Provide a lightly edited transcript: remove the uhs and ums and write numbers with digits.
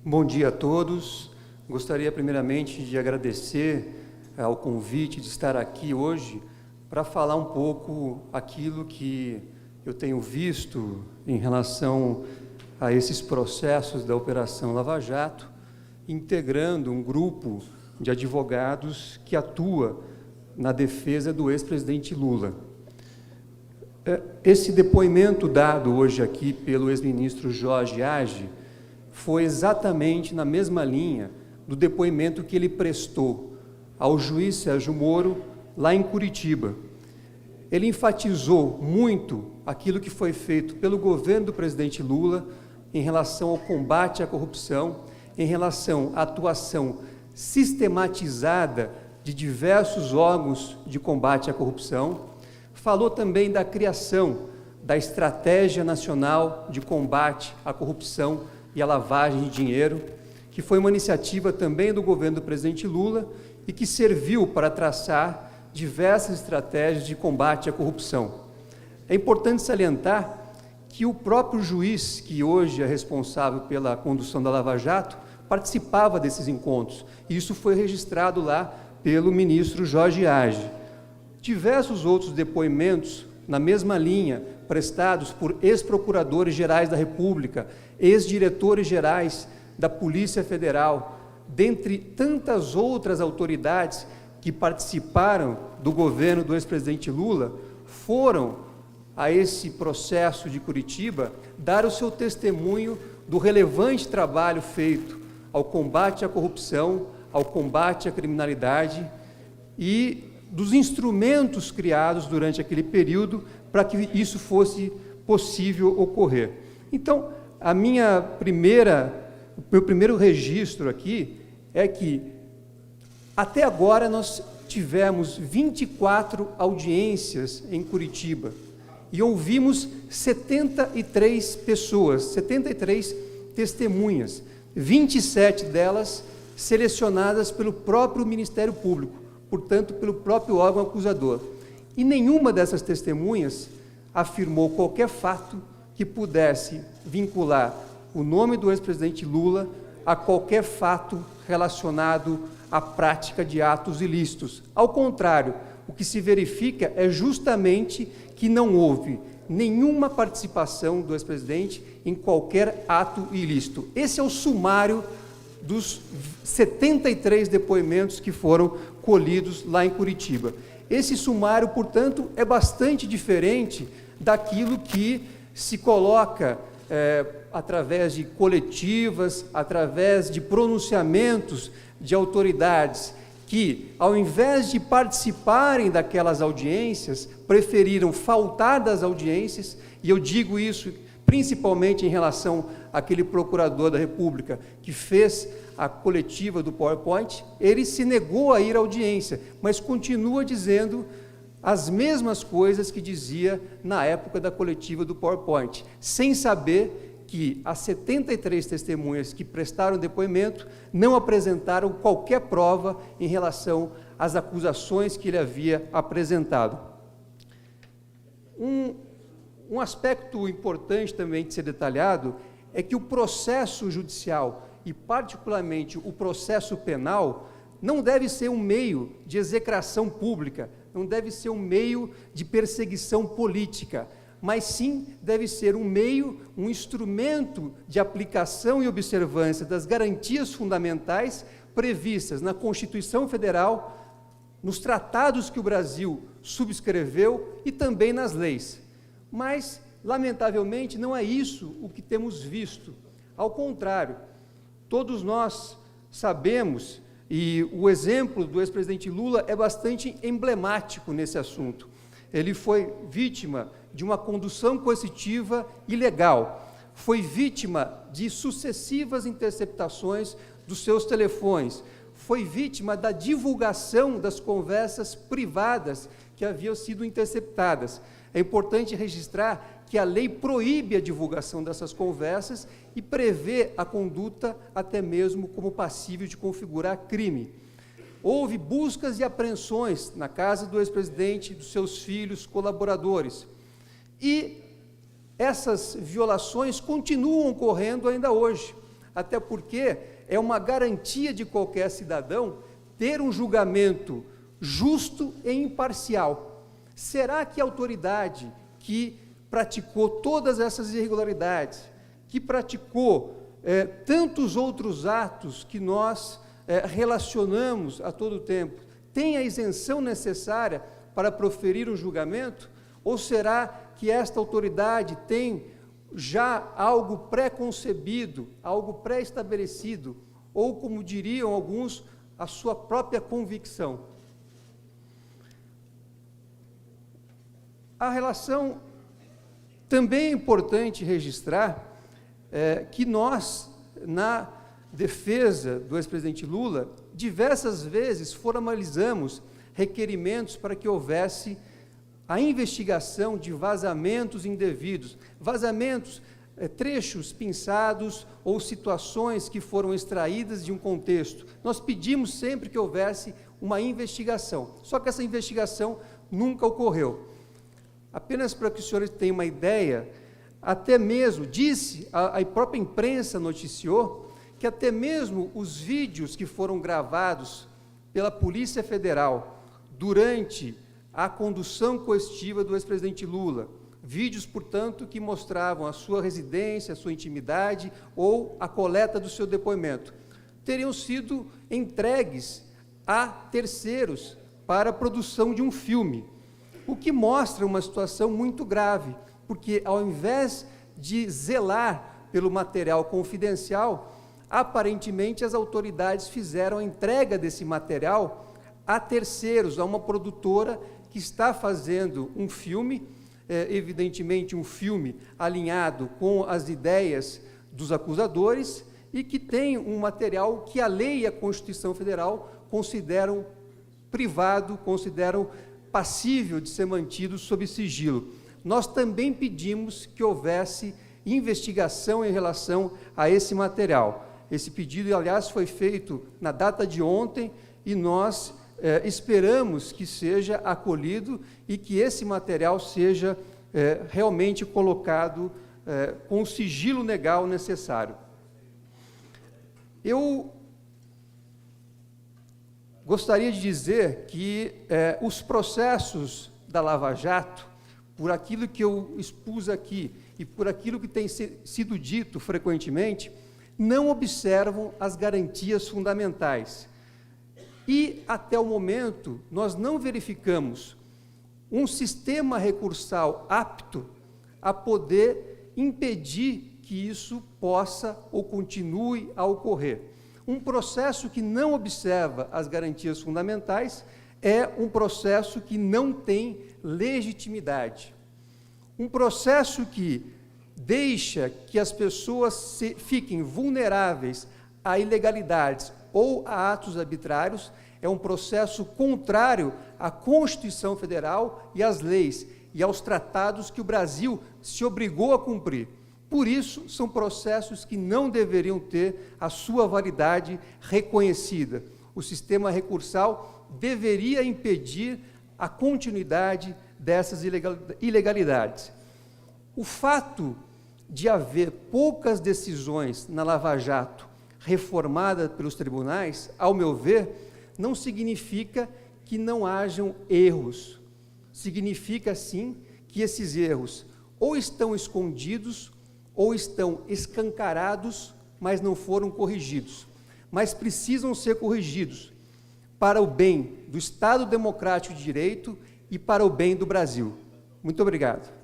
Bom dia a todos. Gostaria primeiramente de agradecer ao convite de estar aqui hoje para falar um pouco aquilo que eu tenho visto em relação a esses processos da Operação Lava Jato, integrando um grupo de advogados que atua na defesa do ex-presidente Lula. Esse depoimento dado hoje aqui pelo ex-ministro Jorge Hagi foi exatamente na mesma linha do depoimento que ele prestou ao juiz Sérgio Moro, lá em Curitiba. Ele enfatizou muito aquilo que foi feito pelo governo do presidente Lula em relação ao combate à corrupção, em relação à atuação sistematizada de diversos órgãos de combate à corrupção. Falou também da criação da Estratégia Nacional de Combate à Corrupção e à Lavagem de Dinheiro, que foi uma iniciativa também do governo do presidente Lula e que serviu para traçar diversas estratégias de combate à corrupção. É importante salientar que o próprio juiz, que hoje é responsável pela condução da Lava Jato, participava desses encontros, e isso foi registrado lá pelo ministro Jorge Hagi. Diversos outros depoimentos, na mesma linha, prestados por ex-procuradores gerais da República, ex-diretores gerais da Polícia Federal, dentre tantas outras autoridades que participaram do governo do ex-presidente Lula, foram a esse processo de Curitiba dar o seu testemunho do relevante trabalho feito ao combate à corrupção, ao combate à criminalidade e dos instrumentos criados durante aquele período para que isso fosse possível ocorrer. Então, o meu primeiro registro aqui é que, até agora, nós tivemos 24 audiências em Curitiba e ouvimos 73 pessoas, 73 testemunhas, 27 delas selecionadas pelo próprio Ministério Público, portanto, pelo próprio órgão acusador. E nenhuma dessas testemunhas afirmou qualquer fato que pudesse vincular o nome do ex-presidente Lula a qualquer fato relacionado à prática de atos ilícitos. Ao contrário, o que se verifica é justamente que não houve nenhuma participação do ex-presidente em qualquer ato ilícito. Esse é o sumário dos 73 depoimentos que foram colhidos lá em Curitiba. Esse sumário, portanto, é bastante diferente daquilo que se coloca através de coletivas, através de pronunciamentos de autoridades que, ao invés de participarem daquelas audiências, preferiram faltar das audiências, e eu digo isso principalmente em relação àquele procurador da República que fez a coletiva do PowerPoint. Ele se negou a ir à audiência, mas continua dizendo as mesmas coisas que dizia na época da coletiva do PowerPoint, sem saber que as 73 testemunhas que prestaram depoimento não apresentaram qualquer prova em relação às acusações que ele havia apresentado. Um aspecto importante também de ser detalhado é que o processo judicial, e particularmente o processo penal, não deve ser um meio de execração pública, não deve ser um meio de perseguição política, mas sim deve ser um meio, um instrumento de aplicação e observância das garantias fundamentais previstas na Constituição Federal, nos tratados que o Brasil subscreveu e também nas leis. Mas, lamentavelmente, não é isso o que temos visto. Ao contrário, todos nós sabemos, e o exemplo do ex-presidente Lula é bastante emblemático nesse assunto. Ele foi vítima de uma condução coercitiva ilegal, foi vítima de sucessivas interceptações dos seus telefones, foi vítima da divulgação das conversas privadas que haviam sido interceptadas. É importante registrar que a lei proíbe a divulgação dessas conversas e prevê a conduta até mesmo como passível de configurar crime. Houve buscas e apreensões na casa do ex-presidente, dos seus filhos, colaboradores. E essas violações continuam ocorrendo ainda hoje. até porque é uma garantia de qualquer cidadão ter um julgamento justo e imparcial. Será que a autoridade que praticou todas essas irregularidades, que praticou tantos outros atos que nós relacionamos a todo tempo, tem a isenção necessária para proferir um julgamento? Ou será que esta autoridade tem já algo pré-concebido, algo pré-estabelecido, ou, como diriam alguns, a sua própria convicção? A relação, também é importante registrar que nós, na defesa do ex-presidente Lula, diversas vezes formalizamos requerimentos para que houvesse a investigação de vazamentos indevidos, vazamentos, trechos pinçados ou situações que foram extraídas de um contexto. Nós pedimos sempre que houvesse uma investigação, só que essa investigação nunca ocorreu. Apenas para que os senhores tenham uma ideia, até mesmo, a própria imprensa noticiou, que até mesmo os vídeos que foram gravados pela Polícia Federal durante a condução coercitiva do ex-presidente Lula, vídeos, portanto, que mostravam a sua residência, a sua intimidade ou a coleta do seu depoimento, teriam sido entregues a terceiros para a produção de um filme, o que mostra uma situação muito grave, porque ao invés de zelar pelo material confidencial, aparentemente as autoridades fizeram a entrega desse material a terceiros, a uma produtora que está fazendo um filme, evidentemente um filme alinhado com as ideias dos acusadores e que tem um material que a lei e a Constituição Federal consideram privado, consideram passível de ser mantido sob sigilo. Nós também pedimos que houvesse investigação em relação a esse material. Esse pedido, aliás, foi feito na data de ontem e nós esperamos que seja acolhido e que esse material seja realmente colocado com o sigilo legal necessário. Eu gostaria de dizer que os processos da Lava Jato, por aquilo que eu expus aqui e por aquilo que tem sido dito frequentemente, não observam as garantias fundamentais. E, até o momento, nós não verificamos um sistema recursal apto a poder impedir que isso possa ou continue a ocorrer. Um processo que não observa as garantias fundamentais é um processo que não tem legitimidade. Um processo que deixa que as pessoas fiquem vulneráveis a ilegalidades ou a atos arbitrários é um processo contrário à Constituição Federal e às leis e aos tratados que o Brasil se obrigou a cumprir. Por isso, são processos que não deveriam ter a sua validade reconhecida. O sistema recursal deveria impedir a continuidade dessas ilegalidades. O fato de haver poucas decisões na Lava Jato reformadas pelos tribunais, ao meu ver, não significa que não hajam erros. Significa, sim, que esses erros ou estão escondidos ou estão escancarados, mas não foram corrigidos. Mas precisam ser corrigidos para o bem do Estado Democrático de Direito e para o bem do Brasil. Muito obrigado.